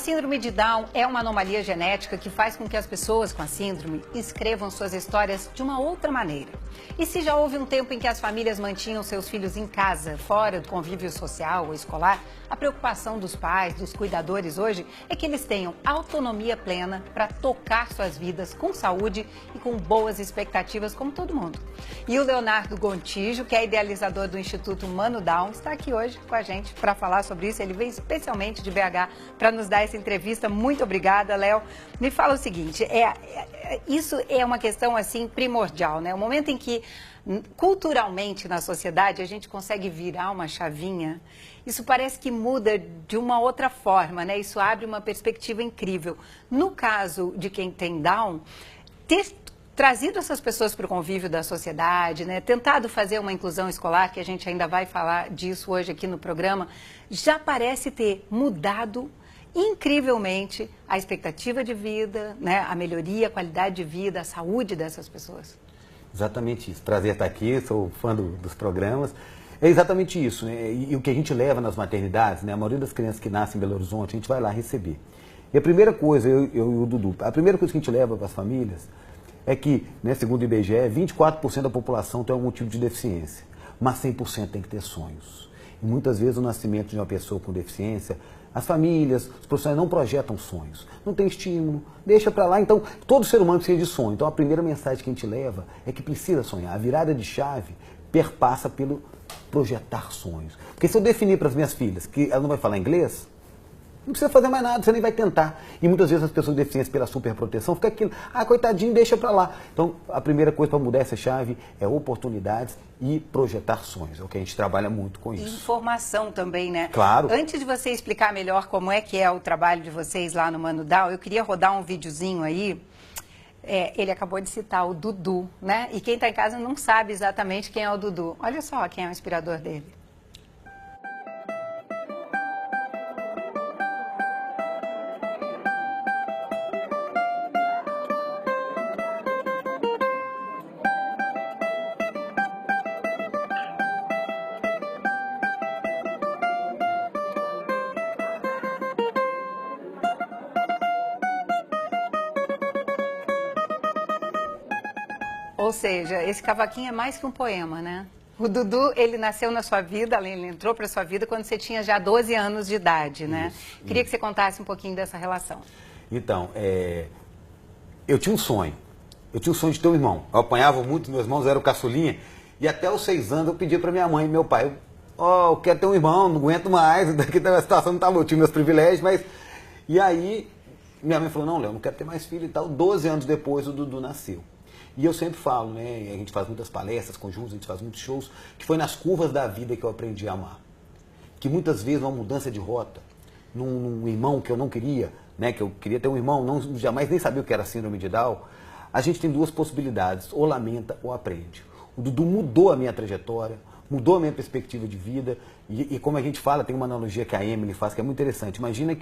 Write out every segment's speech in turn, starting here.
síndrome de Down é uma anomalia genética que faz com que as pessoas com a síndrome escrevam suas histórias de uma outra maneira. E se já houve um tempo em que as famílias mantinham seus filhos em casa, fora do convívio social ou escolar, a preocupação dos pais, dos cuidadores hoje é que eles tenham autonomia plena para tocar suas vidas com saúde e com boas expectativas, como todo mundo. E o Leonardo Gontijo, que é idealizador do Instituto Mano Down, está aqui hoje com a gente para falar sobre isso. Ele veio especialmente de BH para nos dar essa entrevista. Muito obrigada, Léo. Me fala o seguinte, isso é uma questão assim primordial, né? O momento em que culturalmente na sociedade a gente consegue virar uma chavinha, isso parece que muda de uma outra forma, né? Isso abre uma perspectiva incrível. No caso de quem tem Down, ter trazido essas pessoas para o convívio da sociedade, né? Tentado fazer uma inclusão escolar, que a gente ainda vai falar disso hoje aqui no programa, já parece ter mudado incrivelmente a expectativa de vida, né? A melhoria, a qualidade de vida, a saúde dessas pessoas. Exatamente isso. Prazer estar aqui, sou fã dos programas. É exatamente isso, né? E o que a gente leva nas maternidades, né? A maioria das crianças que nascem em Belo Horizonte, a gente vai lá receber. E a primeira coisa, eu e o Dudu, a primeira coisa que a gente leva para as famílias é que, né, segundo o IBGE, 24% da população tem algum tipo de deficiência, mas 100% tem que ter sonhos. E muitas vezes o nascimento de uma pessoa com deficiência, as famílias, os profissionais não projetam sonhos, não tem estímulo, deixa para lá. Então, todo ser humano precisa de sonho. Então, a primeira mensagem que a gente leva é que precisa sonhar. A virada de chave perpassa pelo projetar sonhos. Porque se eu definir para as minhas filhas que ela não vai falar inglês, não precisa fazer mais nada, você nem vai tentar. E muitas vezes as pessoas com deficiência pela superproteção fica aquilo, coitadinho, deixa para lá. Então, a primeira coisa para mudar essa chave é oportunidades e projetar sonhos. É o que a gente trabalha muito com isso. E informação também, né? Claro. Antes de você explicar melhor como é que é o trabalho de vocês lá no Mano Down, eu queria rodar um videozinho aí. Ele acabou de citar o Dudu, né? E quem está em casa não sabe exatamente quem é o Dudu. Olha só quem é o inspirador dele. Ou seja, esse cavaquinho é mais que um poema, né? O Dudu, ele nasceu na sua vida, ele entrou para a sua vida quando você tinha já 12 anos de idade, né? Queria que você contasse um pouquinho dessa relação. Então, eu tinha um sonho. Eu tinha um sonho de ter um irmão. Eu apanhava muito, meus irmãos eram caçulinha. E até os 6 anos eu pedia para minha mãe e meu pai, eu quero ter um irmão, não aguento mais, daqui a situação não tá boa, eu tinha meus privilégios, mas... E aí, minha mãe falou, não, Léo, não quero ter mais filho e tal. 12 anos depois o Dudu nasceu. E eu sempre falo, né, a gente faz muitas palestras conjuntas, a gente faz muitos shows, que foi nas curvas da vida que eu aprendi a amar. Que muitas vezes uma mudança de rota, num irmão que eu não queria, né, que eu queria ter um irmão, jamais nem sabia o que era síndrome de Down, a gente tem duas possibilidades, ou lamenta ou aprende. O Dudu mudou a minha trajetória, mudou a minha perspectiva de vida, e como a gente fala, tem uma analogia que a Emily faz que é muito interessante. Imagina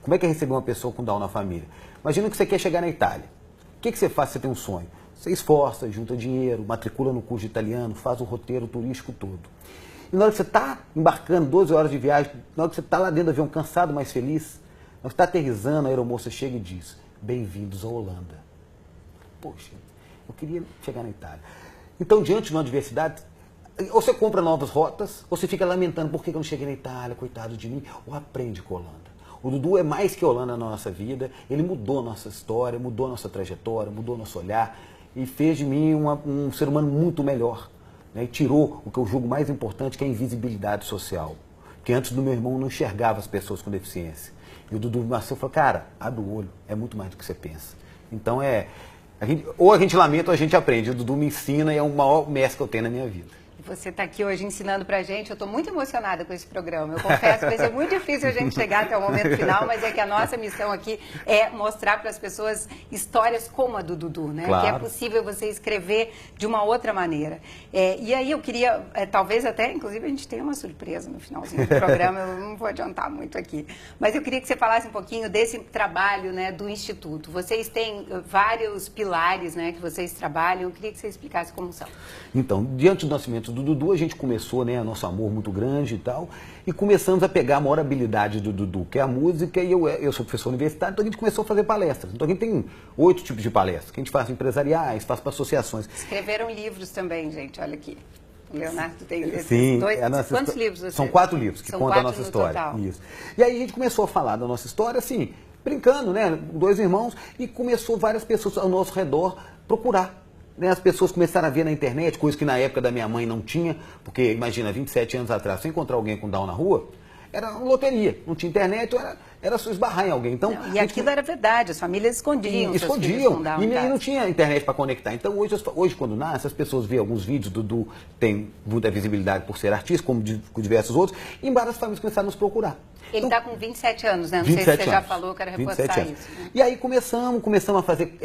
como é que é receber uma pessoa com Down na família? Imagina que você quer chegar na Itália. O que você faz se você tem um sonho? Você esforça, junta dinheiro, matricula no curso de italiano, faz o roteiro turístico todo. E na hora que você está embarcando 12 horas de viagem, na hora que você está lá dentro do avião cansado, mas feliz, na hora que você está aterrissando, a aeromoça chega e diz, bem-vindos à Holanda. Poxa, eu queria chegar na Itália. Então, diante de uma adversidade, ou você compra novas rotas, ou você fica lamentando, por que eu não cheguei na Itália, coitado de mim, ou aprende com a Holanda. O Dudu é mais que Holanda na nossa vida, ele mudou a nossa história, mudou a nossa trajetória, mudou o nosso olhar, e fez de mim um ser humano muito melhor, né? E tirou o que eu julgo mais importante, que é a invisibilidade social. Porque antes do meu irmão eu não enxergava as pessoas com deficiência. E o Dudu nasceu e falou, cara, abre o olho, é muito mais do que você pensa. Então ou a gente lamenta ou a gente aprende. O Dudu me ensina e é o maior mestre que eu tenho na minha vida. Você está aqui hoje ensinando para a gente, eu estou muito emocionada com esse programa. Eu confesso que vai ser muito difícil a gente chegar até o momento final, mas é que a nossa missão aqui é mostrar para as pessoas histórias como a do Dudu, né? Claro. Que é possível você escrever de uma outra maneira. E aí eu queria, talvez até, inclusive a gente tenha uma surpresa no finalzinho do programa, eu não vou adiantar muito aqui. Mas eu queria que você falasse um pouquinho desse trabalho, né, do Instituto. Vocês têm vários pilares, né, que vocês trabalham, eu queria que você explicasse como são. Então, diante do nascimento gosto do Dudu, a gente começou, né, nosso amor muito grande e tal, e começamos a pegar a maior habilidade do Dudu, que é a música, e eu sou professor universitário, então a gente começou a fazer palestras. Então a gente tem 8 tipos de palestras, que a gente faz empresariais, faz para associações. Escreveram livros também, gente, olha aqui. O Leonardo tem esses Sim, dois. Quantos história... livros você... São 4 livros que contam a nossa história. Total. Isso. E aí a gente começou a falar da nossa história, assim, brincando, né? 2 irmãos, e começou várias pessoas ao nosso redor procurar. Né? As pessoas começaram a ver na internet, coisa que na época da minha mãe não tinha, porque imagina, 27 anos atrás, você encontrar alguém com Down na rua, era uma loteria, não tinha internet, era só esbarrar em alguém. Então, não, e aquilo era verdade, as famílias escondiam. Escondiam, e não tinha internet para conectar. Então, hoje, quando nasce, as pessoas veem alguns vídeos, Dudu tem muita visibilidade por ser artista, como com diversos outros, e várias famílias começaram a nos procurar. Ele está com 27 anos, né? Não sei se você já falou, quero reforçar isso. Né? E aí começamos a fazer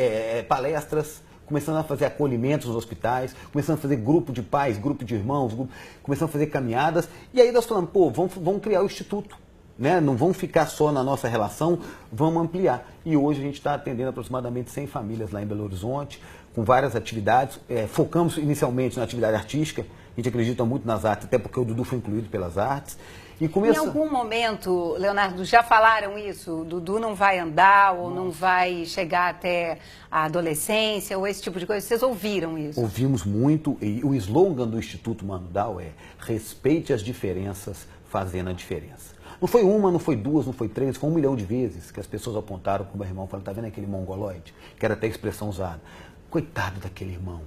palestras, começando a fazer acolhimentos nos hospitais, começando a fazer grupo de pais, grupo de irmãos, começando a fazer caminhadas. E aí nós falamos, pô, vamos criar o Instituto. Né? Não vamos ficar só na nossa relação, vamos ampliar. E hoje a gente está atendendo aproximadamente 100 famílias lá em Belo Horizonte, com várias atividades. Focamos inicialmente na atividade artística, a gente acredita muito nas artes, até porque o Dudu foi incluído pelas artes. Em algum momento, Leonardo, já falaram isso? O Dudu não vai andar ou não vai chegar até a adolescência ou esse tipo de coisa? Vocês ouviram isso? Ouvimos muito, e o slogan do Instituto Mano Down é: respeite as diferenças, fazendo a diferença. Não foi uma, não foi 2, não foi 3, foi 1 milhão de vezes que as pessoas apontaram para o meu irmão e falaram, tá vendo aquele mongoloide? Que era até a expressão usada. Coitado daquele irmão.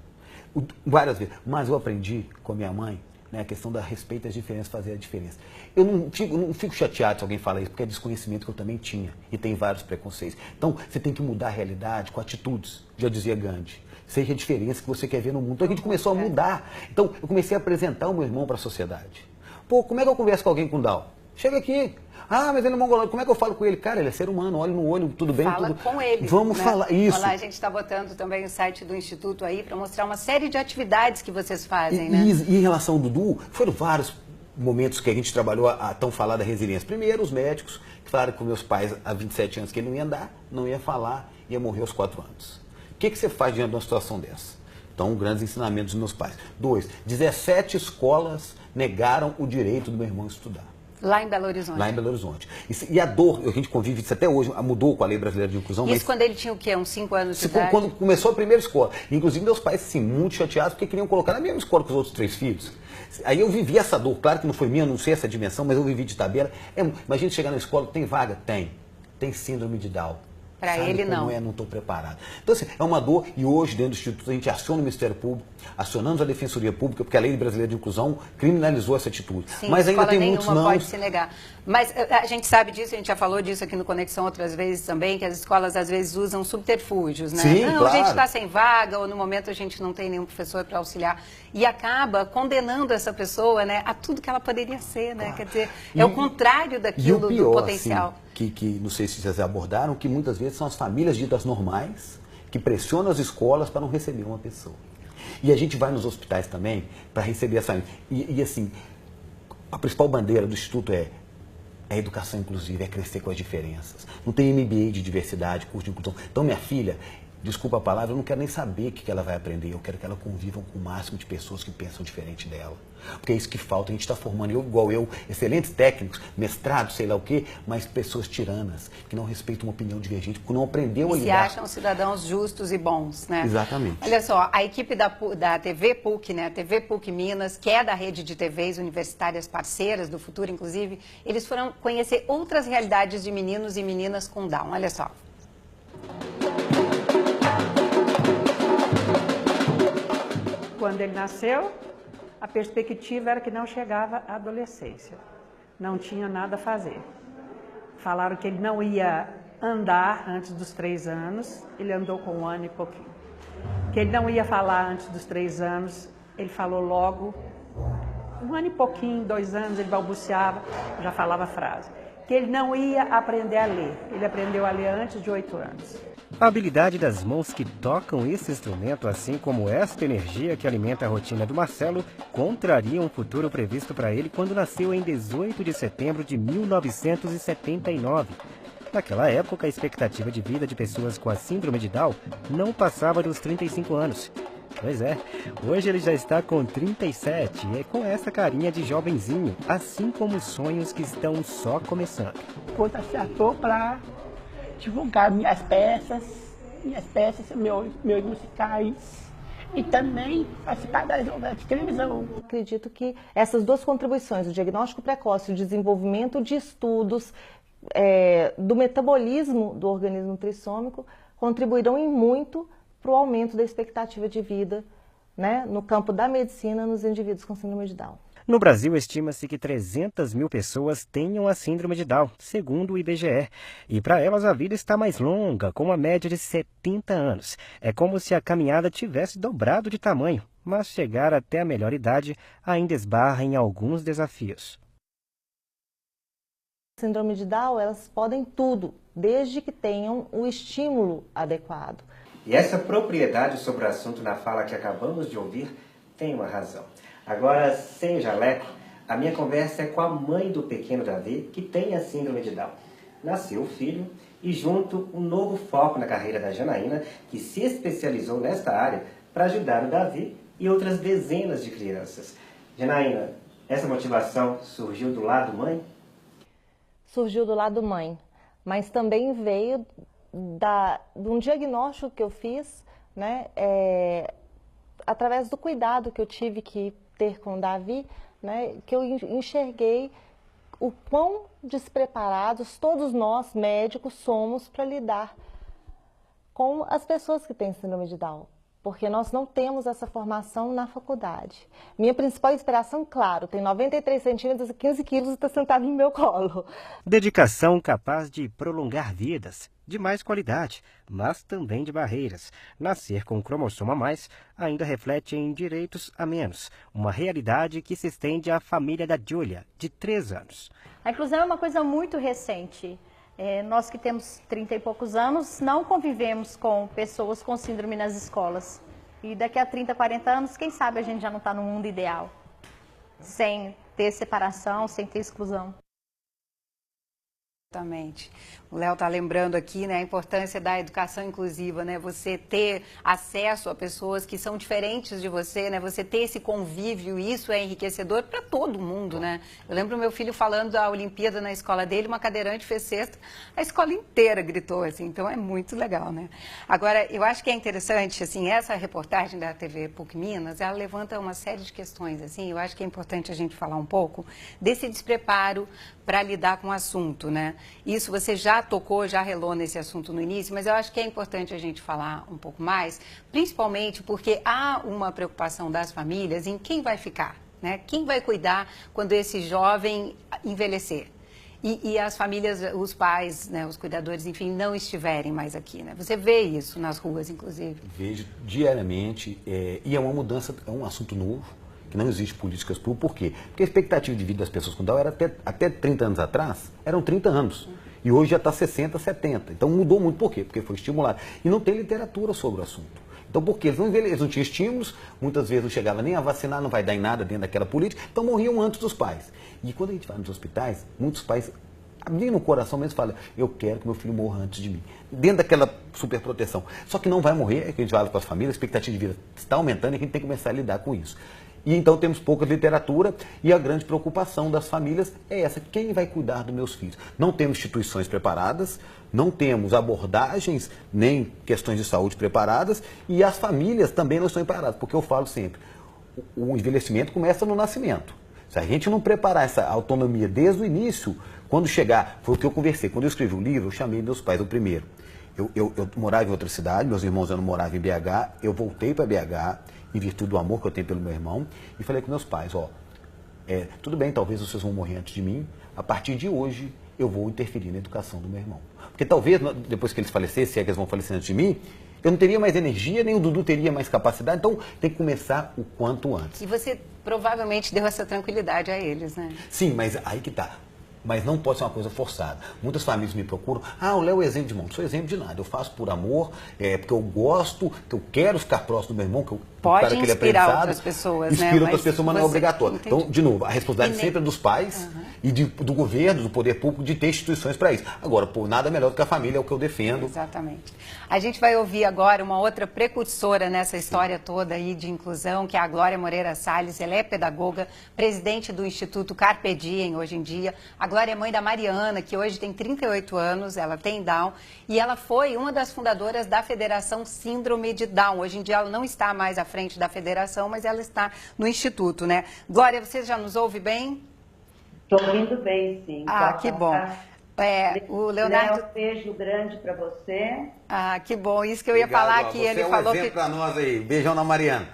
Várias vezes. Mas eu aprendi com a minha mãe, né, a questão da respeito às diferenças, fazer a diferença. Eu não fico chateado se alguém fala isso, porque é desconhecimento que eu também tinha. E tem vários preconceitos. Então, você tem que mudar a realidade com atitudes, já dizia Gandhi. Seja a diferença que você quer ver no mundo. Então a gente começou a mudar. Então, eu comecei a apresentar o meu irmão para a sociedade. Pô, como é que eu converso com alguém com Down? Chega aqui. Ah, mas ele é mongolóide. Como é que eu falo com ele? Cara, ele é ser humano, olha no olho, tudo bem? Fala com ele. Vamos falar isso. Olha lá, a gente está botando também o site do Instituto aí para mostrar uma série de atividades que vocês fazem, né? E em relação ao Dudu, foram vários momentos que a gente trabalhou a tão falada resiliência. Primeiro, os médicos, que falaram com meus pais há 27 anos que ele não ia andar, não ia falar, ia morrer aos 4 anos. O que você faz diante de uma situação dessa? Então, grandes ensinamentos dos meus pais. 2, 17 escolas negaram o direito do meu irmão estudar. Lá em Belo Horizonte. Lá em Belo Horizonte. E a dor, a gente convive isso até hoje, mudou com a Lei Brasileira de Inclusão. Isso quando ele tinha o quê? Uns 5 anos de idade? Quando começou a primeira escola. Inclusive, meus pais, assim, muito chateados, porque queriam colocar na mesma escola que os outros 3 filhos. Aí eu vivi essa dor. Claro que não foi minha, não sei essa dimensão, mas eu vivi de tabela. Imagina chegar na escola, tem vaga? Tem. Tem síndrome de Down. Para ele não. Não estou preparado. Então, assim, é uma dor, e hoje, dentro do Instituto, a gente aciona o Ministério Público, acionamos a Defensoria Pública, porque a Lei Brasileira de Inclusão criminalizou essa atitude. Sim, mas ainda tem muitos não. Pode se negar. Mas a gente sabe disso, a gente já falou disso aqui no Conexão outras vezes também, que as escolas às vezes usam subterfúgios, né? Sim, não, claro. A gente está sem vaga, ou no momento a gente não tem nenhum professor para auxiliar. E acaba condenando essa pessoa, né, a tudo que ela poderia ser, né? Claro. Quer dizer, é o contrário daquilo, do potencial. Assim, que não sei se vocês abordaram, que muitas vezes são as famílias ditas normais que pressionam as escolas para não receber uma pessoa. E a gente vai nos hospitais também para receber essa família. E assim, a principal bandeira do Instituto é a educação inclusiva, é crescer com as diferenças. Não tem MBA de diversidade, curso de inclusão. Então, minha filha, desculpa a palavra, eu não quero nem saber o que ela vai aprender. Eu quero que ela conviva com o máximo de pessoas que pensam diferente dela. Porque é isso que falta. A gente está formando, igual eu, excelentes técnicos, mestrados, sei lá o quê, mas pessoas tiranas, que não respeitam uma opinião divergente, que não aprendeu a lidar. E se acham cidadãos justos e bons, né? Exatamente. Olha só, a equipe da TV PUC, né? A TV PUC Minas, que é da rede de TVs universitárias parceiras do futuro, inclusive, eles foram conhecer outras realidades de meninos e meninas com Down. Olha só. Quando ele nasceu, a perspectiva era que não chegava à adolescência. Não tinha nada a fazer. Falaram que ele não ia andar antes dos 3 anos, ele andou com 1 ano e pouquinho. Que ele não ia falar antes dos 3 anos, ele falou logo. 1 ano e pouquinho, 2 anos, ele balbuciava, já falava a frase. Que ele não ia aprender a ler. Ele aprendeu a ler antes de 8 anos. A habilidade das mãos que tocam esse instrumento, assim como esta energia que alimenta a rotina do Marcelo, contraria um futuro previsto para ele quando nasceu em 18 de setembro de 1979. Naquela época, a expectativa de vida de pessoas com a síndrome de Down não passava dos 35 anos. Pois é, hoje ele já está com 37 e é com essa carinha de jovenzinho, assim como os sonhos que estão só começando. Quando acertou para divulgar minhas peças, meus musicais e também participar das novelas de televisão. Acredito que essas duas contribuições, o diagnóstico precoce e o desenvolvimento de estudos do metabolismo do organismo trissômico, contribuirão em muito para o aumento da expectativa de vida, né, no campo da medicina nos indivíduos com síndrome de Down. No Brasil, estima-se que 300 mil pessoas tenham a síndrome de Down, segundo o IBGE. E para elas a vida está mais longa, com uma média de 70 anos. É como se a caminhada tivesse dobrado de tamanho, mas chegar até a melhor idade ainda esbarra em alguns desafios. Síndrome de Down, elas podem tudo, desde que tenham o estímulo adequado. E essa propriedade sobre o assunto na fala que acabamos de ouvir tem uma razão. Agora, sem o jaleco, a minha conversa é com a mãe do pequeno Davi, que tem a síndrome de Down. Nasceu o filho e junto um novo foco na carreira da Janaína, que se especializou nesta área para ajudar o Davi e outras dezenas de crianças. Janaína, essa motivação surgiu do lado mãe? Surgiu do lado mãe, mas também veio de um diagnóstico que eu fiz, né, através do cuidado que eu tive que ter com o Davi, né, que eu enxerguei o quão despreparados todos nós, médicos, somos para lidar com as pessoas que têm síndrome de Down. Porque nós não temos essa formação na faculdade. Minha principal inspiração, claro, tem 93 centímetros e 15 quilos e está sentado no meu colo. Dedicação capaz de prolongar vidas, de mais qualidade, mas também de barreiras. Nascer com um cromossomo a mais ainda reflete em direitos a menos. Uma realidade que se estende à família da Júlia, de 3 anos. A inclusão é uma coisa muito recente. Nós que temos 30 e poucos anos, não convivemos com pessoas com síndrome nas escolas. E daqui a 30, 40 anos, quem sabe a gente já não está no mundo ideal, sem ter separação, sem ter exclusão. Exatamente. O Léo está lembrando aqui, né, a importância da educação inclusiva, né? Você ter acesso a pessoas que são diferentes de você, né? Você ter esse convívio, isso é enriquecedor para todo mundo, né? Eu lembro meu filho falando da Olimpíada na escola dele, uma cadeirante fez cesta, a escola inteira gritou, assim, então é muito legal, né? Agora, eu acho que é interessante, assim, essa reportagem da TV PUC Minas, ela levanta uma série de questões, assim, eu acho que é importante a gente falar um pouco desse despreparo para lidar com o assunto, né? Isso você já tocou, já relou nesse assunto no início, mas eu acho que é importante a gente falar um pouco mais, principalmente porque há uma preocupação das famílias em quem vai ficar, né? Quem vai cuidar quando esse jovem envelhecer? E as famílias, os pais, né, os cuidadores, enfim, não estiverem mais aqui, né? Você vê isso nas ruas, inclusive? Vejo diariamente, e é uma mudança, é um assunto novo, que não existe políticas públicas. Por quê? Porque a expectativa de vida das pessoas com Down era até 30 anos atrás, eram 30 anos. E hoje já está 60, 70. Então mudou muito. Por quê? Porque foi estimulado. E não tem literatura sobre o assunto. Então por quê? Eles não tinham estímulos, muitas vezes não chegava nem a vacinar, não vai dar em nada dentro daquela política, então morriam antes dos pais. E quando a gente vai nos hospitais, muitos pais abrindo o coração mesmo falam, eu quero que meu filho morra antes de mim. Dentro daquela superproteção. Só que não vai morrer, é que a gente fala com as famílias, a expectativa de vida está aumentando e a gente tem que começar a lidar com isso. E então temos pouca literatura e a grande preocupação das famílias é essa, quem vai cuidar dos meus filhos? Não temos instituições preparadas, não temos abordagens, nem questões de saúde preparadas e as famílias também não estão preparadas, porque eu falo sempre, o envelhecimento começa no nascimento. Se a gente não preparar essa autonomia desde o início, quando chegar, foi o que eu conversei, quando eu escrevi o livro, eu chamei meus pais, o primeiro. Eu morava em outra cidade, meus irmãos já não moravam em BH, eu voltei para BH, em virtude do amor que eu tenho pelo meu irmão, e falei com meus pais, tudo bem, talvez vocês vão morrer antes de mim, a partir de hoje eu vou interferir na educação do meu irmão. Porque talvez, depois que eles falecessem, se é que eles vão falecer antes de mim, eu não teria mais energia, nem o Dudu teria mais capacidade, então tem que começar o quanto antes. E você provavelmente deu essa tranquilidade a eles, né? Sim, mas aí que tá. Mas não pode ser uma coisa forçada. Muitas famílias me procuram, o Léo é exemplo de mão. Não sou exemplo de nada, eu faço por amor, porque eu gosto, que eu quero ficar próximo do meu irmão, que eu Pode para aquele inspirar aprendizado. outras pessoas, inspira né? outras pessoas, mas não é obrigatório. Entendi. Então, de novo, a responsabilidade sempre é dos pais e do governo, do poder público, de ter instituições para isso. Agora, por nada melhor do que a família, é o que eu defendo. Exatamente. A gente vai ouvir agora uma outra precursora nessa história toda aí de inclusão, que é a Glória Moreira Salles. Ela é pedagoga, presidente do Instituto Carpe Diem hoje em dia. A Glória é mãe da Mariana, que hoje tem 38 anos, ela tem Down, e ela foi uma das fundadoras da Federação Síndrome de Down. Hoje em dia ela não está mais à frente da federação, mas ela está no Instituto, né? Glória, você já nos ouve bem? Estou ouvindo bem, sim. Ah, que bom. O Leonardo... Um beijo grande para você. Ah, que bom. Isso que eu ia falar, que ele falou que... para nós aí. Beijão na Mariana.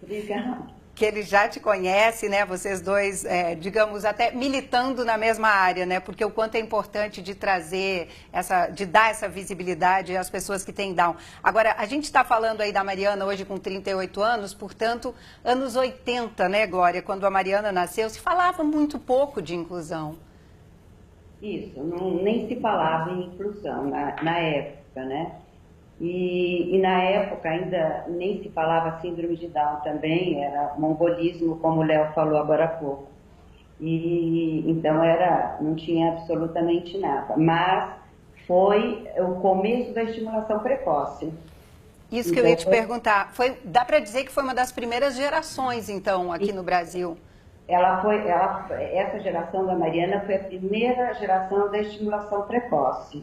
Obrigada. Que ele já te conhece, né? Vocês dois, digamos, até militando na mesma área, né? Porque o quanto é importante de trazer de dar essa visibilidade às pessoas que têm Down. Agora, a gente está falando aí da Mariana hoje com 38 anos, portanto, anos 80, né, Glória? Quando a Mariana nasceu, se falava muito pouco de inclusão. Isso, nem se falava em inclusão na época, né? E na época ainda nem se falava síndrome de Down também, era mongolismo, como o Léo falou agora há pouco. E então não tinha absolutamente nada. Mas foi o começo da estimulação precoce. Isso que eu ia te perguntar. Dá para dizer que foi uma das primeiras gerações, então, aqui no Brasil? Essa geração da Mariana foi a primeira geração da estimulação precoce.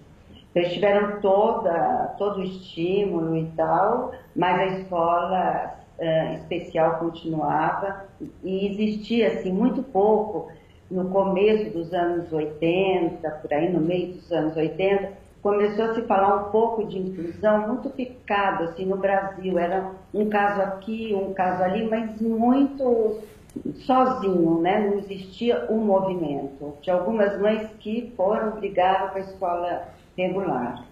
Eles tiveram todo o estímulo e tal, mas a escola especial continuava e existia assim, muito pouco. No começo dos anos 80, por aí no meio dos anos 80, começou a se falar um pouco de inclusão muito picado assim, no Brasil. Era um caso aqui, um caso ali, mas muito sozinho, né? Não existia um movimento. Tinha algumas mães que brigaram para a escola regular.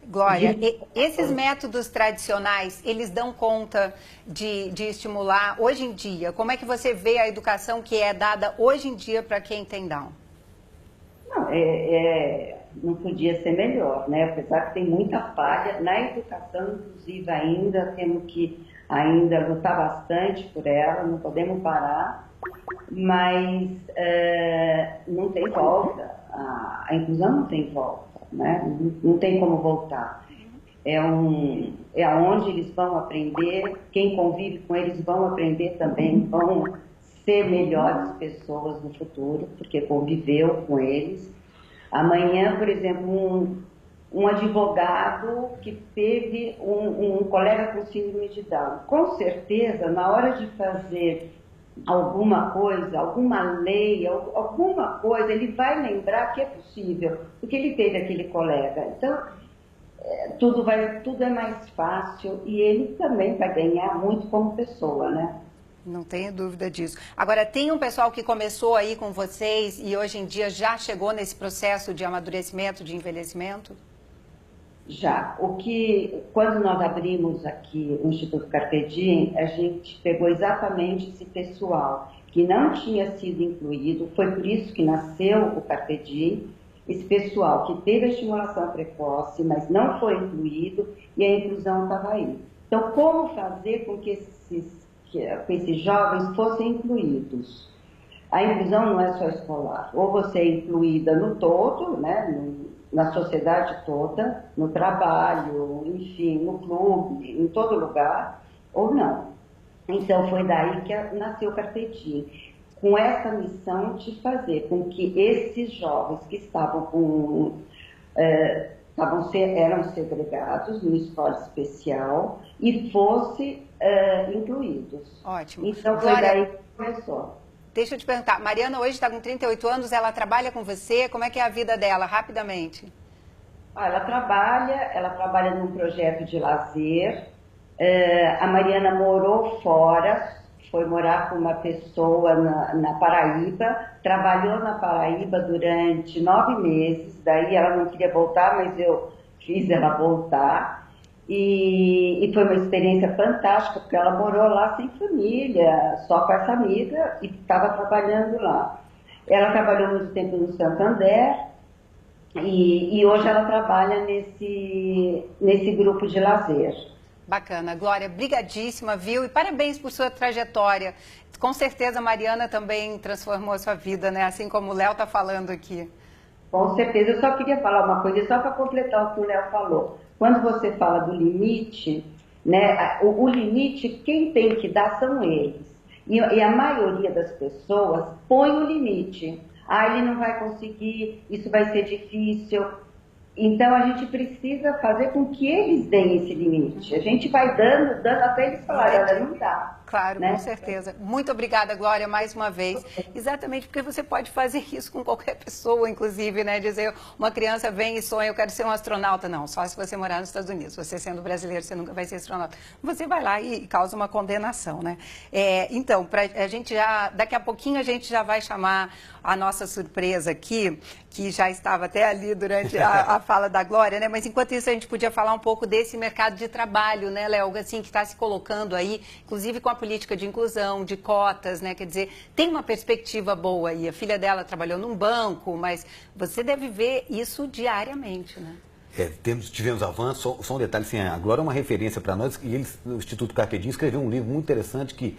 Glória, esses métodos tradicionais, eles dão conta de estimular hoje em dia? Como é que você vê a educação que é dada hoje em dia para quem tem Down? Não, não podia ser melhor, né? Apesar que tem muita falha na educação, inclusive ainda temos que lutar bastante por ela, não podemos parar, mas não tem volta, a inclusão não tem volta. Né? Não tem como voltar. É onde eles vão aprender, quem convive com eles vão aprender também, vão ser melhores pessoas no futuro, porque conviveu com eles. Amanhã, por exemplo, um advogado que teve um colega com síndrome de Down, com certeza, na hora de fazer alguma coisa, alguma lei, alguma coisa, ele vai lembrar que é possível, porque ele teve aquele colega. Então, tudo é mais fácil e ele também vai ganhar muito como pessoa, né? Não tenho dúvida disso. Agora, tem um pessoal que começou aí com vocês e hoje em dia já chegou nesse processo de amadurecimento, de envelhecimento? Já. Quando nós abrimos aqui o Instituto Carpe Diem, a gente pegou exatamente esse pessoal que não tinha sido incluído, foi por isso que nasceu o Carpe Diem, esse pessoal que teve a estimulação precoce, mas não foi incluído e a inclusão estava aí. Então, como fazer com que esses jovens fossem incluídos? A inclusão não é só escolar, ou você é incluída no todo, né, na sociedade toda, no trabalho, enfim, no clube, em todo lugar, ou não. Então, foi daí que nasceu o Carpe Diem, com essa missão de fazer com que esses jovens que eram segregados numa escola especial e fossem incluídos. Ótimo. Então, foi daí que começou. Deixa eu te perguntar, Mariana hoje está com 38 anos, ela trabalha com você, como é que é a vida dela, rapidamente? Ela trabalha num projeto de lazer, a Mariana morou fora, foi morar com uma pessoa na Paraíba, trabalhou na Paraíba durante 9 meses, daí ela não queria voltar, mas eu fiz ela voltar. E foi uma experiência fantástica, porque ela morou lá sem família, só com essa amiga, e estava trabalhando lá. Ela trabalhou muito tempo no Santander, e hoje ela trabalha nesse grupo de lazer. Bacana. Glória, brigadíssima, viu? E parabéns por sua trajetória. Com certeza a Mariana também transformou a sua vida, né? Assim como o Léo está falando aqui. Com certeza. Eu só queria falar uma coisa, só para completar o que o Léo falou. Quando você fala do limite, né, o limite, quem tem que dar são eles. E a maioria das pessoas põe o limite. Ah, ele não vai conseguir, isso vai ser difícil. Então, a gente precisa fazer com que eles deem esse limite. A gente vai dando até eles falarem, olha, não dá. Claro, né? Com certeza. Muito obrigada, Glória, mais uma vez. Exatamente porque você pode fazer isso com qualquer pessoa, inclusive, né? Dizer, uma criança vem e sonha, eu quero ser um astronauta. Não, só se você morar nos Estados Unidos. Você sendo brasileiro, você nunca vai ser astronauta. Você vai lá e causa uma condenação, né? Então, a gente já, daqui a pouquinho a gente já vai chamar a nossa surpresa aqui, que já estava até ali durante a fala da Glória, né? Mas enquanto isso a gente podia falar um pouco desse mercado de trabalho, né, Léo? Assim, que está se colocando aí, inclusive com a política de inclusão, de cotas, né? Quer dizer, tem uma perspectiva boa aí. A filha dela trabalhou num banco, mas você deve ver isso diariamente, né? Tivemos avanço, só um detalhe, assim, a Glória é uma referência para nós, e eles, o Instituto Carpe Diem escreveu um livro muito interessante que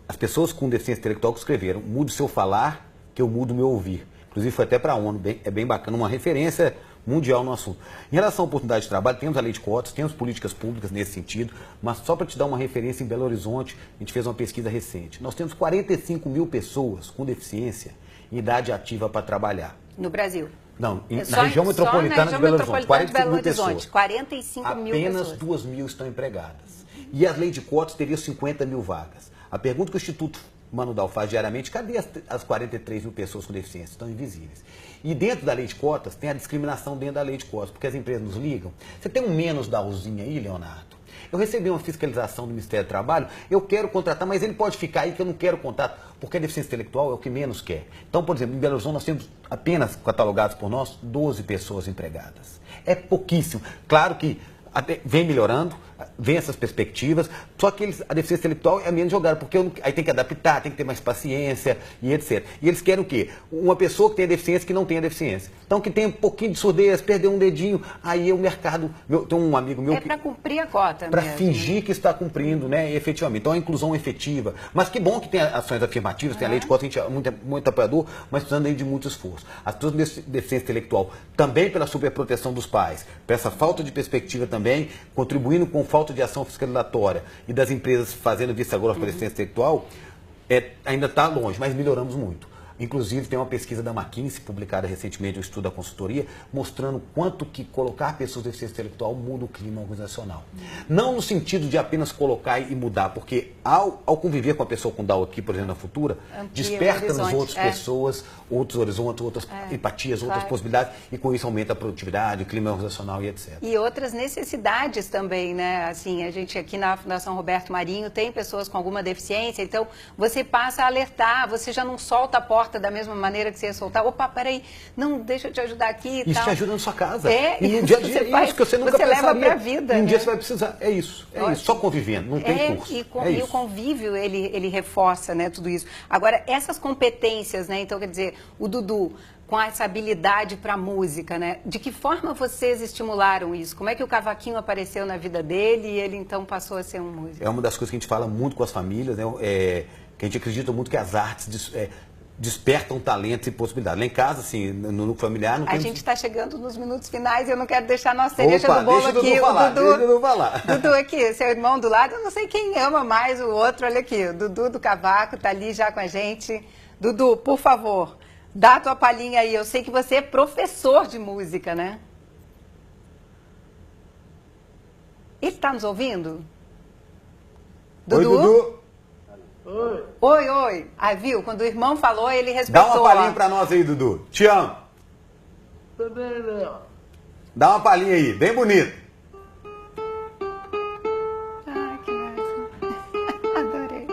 as pessoas com deficiência intelectual que escreveram, mude o seu falar, que eu mudo o meu ouvir. Inclusive foi até para a ONU, é bem bacana, uma referência mundial no assunto. Em relação à oportunidade de trabalho, temos a lei de cotas, temos políticas públicas nesse sentido, mas só para te dar uma referência, em Belo Horizonte, a gente fez uma pesquisa recente. Nós temos 45 mil pessoas com deficiência em idade ativa para trabalhar. No Brasil? Não, na região metropolitana de Belo Horizonte, 45 mil pessoas. 45 mil pessoas. Apenas 2 mil estão empregadas. E a lei de cotas teria 50 mil vagas. A pergunta que o Instituto Mano Dal faz diariamente, cadê as 43 mil pessoas com deficiência? Estão invisíveis. E dentro da lei de cotas, tem a discriminação dentro da lei de cotas, porque as empresas nos ligam. Você tem um menos da usinha aí, Leonardo? Eu recebi uma fiscalização do Ministério do Trabalho, eu quero contratar, mas ele pode ficar aí que eu não quero contratar, porque a deficiência intelectual é o que menos quer. Então, por exemplo, em Belo Horizonte nós temos apenas, catalogados por nós, 12 pessoas empregadas. É pouquíssimo. Claro que vem melhorando, vem essas perspectivas, só que a deficiência intelectual é menos jogada, porque aí tem que adaptar, tem que ter mais paciência e etc. E eles querem o quê? Uma pessoa que tenha deficiência que não tenha deficiência. Então, que tenha um pouquinho de surdez, perder um dedinho, aí o mercado... Tem um amigo meu que... para cumprir a cota para fingir que está cumprindo, né, efetivamente. Então, a inclusão efetiva. Mas que bom que tem ações afirmativas, tem a lei de cotas, a gente é muito apoiador, mas precisando aí de muito esforço. As pessoas com deficiência intelectual, também pela superproteção dos pais, por essa falta de perspectiva também, contribuindo com falta de ação fiscalizatória e das empresas fazendo vista grossa para a deficiência intelectual, ainda está longe, mas melhoramos muito. Inclusive, tem uma pesquisa da McKinsey, publicada recentemente, um estudo da consultoria, mostrando quanto que colocar pessoas com deficiência intelectual muda o clima organizacional. Não no sentido de apenas colocar e mudar, porque ao conviver com a pessoa com Down aqui, por exemplo, na Futura, desperta nas outras pessoas outros horizontes, outras empatias, outras possibilidades, e com isso aumenta a produtividade, o clima organizacional e etc. E outras necessidades também, né? Assim, a gente aqui na Fundação Roberto Marinho tem pessoas com alguma deficiência, então você passa a alertar, você já não solta a porta da mesma maneira que você ia soltar. Opa, peraí, não, deixa eu te ajudar aqui e isso tal. te ajuda na sua casa. E no dia a dia é isso que você nunca pensaria. Você leva para a vida. Um né? dia você vai precisar. É isso. Só convivendo, não tem curso. E o convívio, ele reforça, né, tudo isso. Agora, essas competências, né, então, quer dizer, o Dudu, com essa habilidade para música, né, de que forma vocês estimularam isso? Como é que o cavaquinho apareceu na vida dele e ele, então, passou a ser um músico? É uma das coisas que a gente fala muito com as famílias, né, que a gente acredita muito que as artes despertam talentos e possibilidades. Lá em casa, assim, no núcleo familiar... Não a gente está chegando nos minutos finais e eu não quero deixar a nossa cereja do bolo aqui. Deixa o Dudu falar. Dudu aqui, seu irmão do lado, eu não sei quem ama mais o outro. Olha aqui, o Dudu do Cavaco está ali já com a gente. Dudu, por favor, dá a tua palhinha aí. Eu sei que você é professor de música, né? Ele está nos ouvindo? Dudu? Oi, Dudu. Oi. Oi. Ah, viu? Quando o irmão falou, ele respeitou. Dá uma palhinha pra nós aí, Dudu. Te amo. Dá uma palhinha aí, bem bonito. Ai, que massa. Adorei.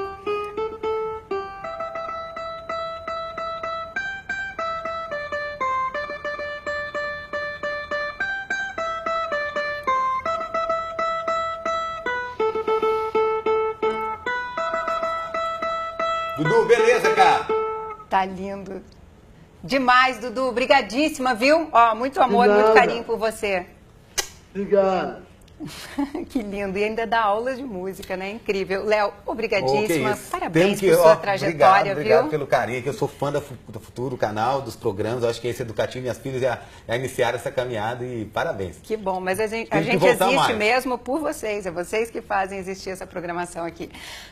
Dudu, beleza, cara? Tá lindo. Demais, Dudu. Obrigadíssima, viu? Ó, muito amor, muito carinho por você. Obrigado. Que lindo. E ainda dá aulas de música, né? Incrível. Léo, obrigadíssima. Parabéns que, por sua trajetória, obrigado viu? pelo carinho, que eu sou fã do Futuro, canal, dos programas. Eu acho que esse educativo, minhas filhas já iniciaram essa caminhada e parabéns. Que bom, mas a gente voltar existe mais. mesmo por vocês. É vocês que fazem existir essa programação aqui.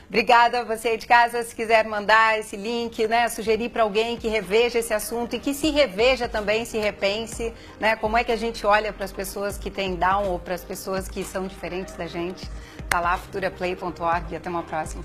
Obrigada a você aí de casa. Se quiser mandar esse link, né? Sugerir para alguém que reveja esse assunto e que se reveja também, se repense, né? Como é que a gente olha para as pessoas que têm Down ou para as pessoas que são diferentes da gente. Tá lá, futuraplay.org, e até uma próxima.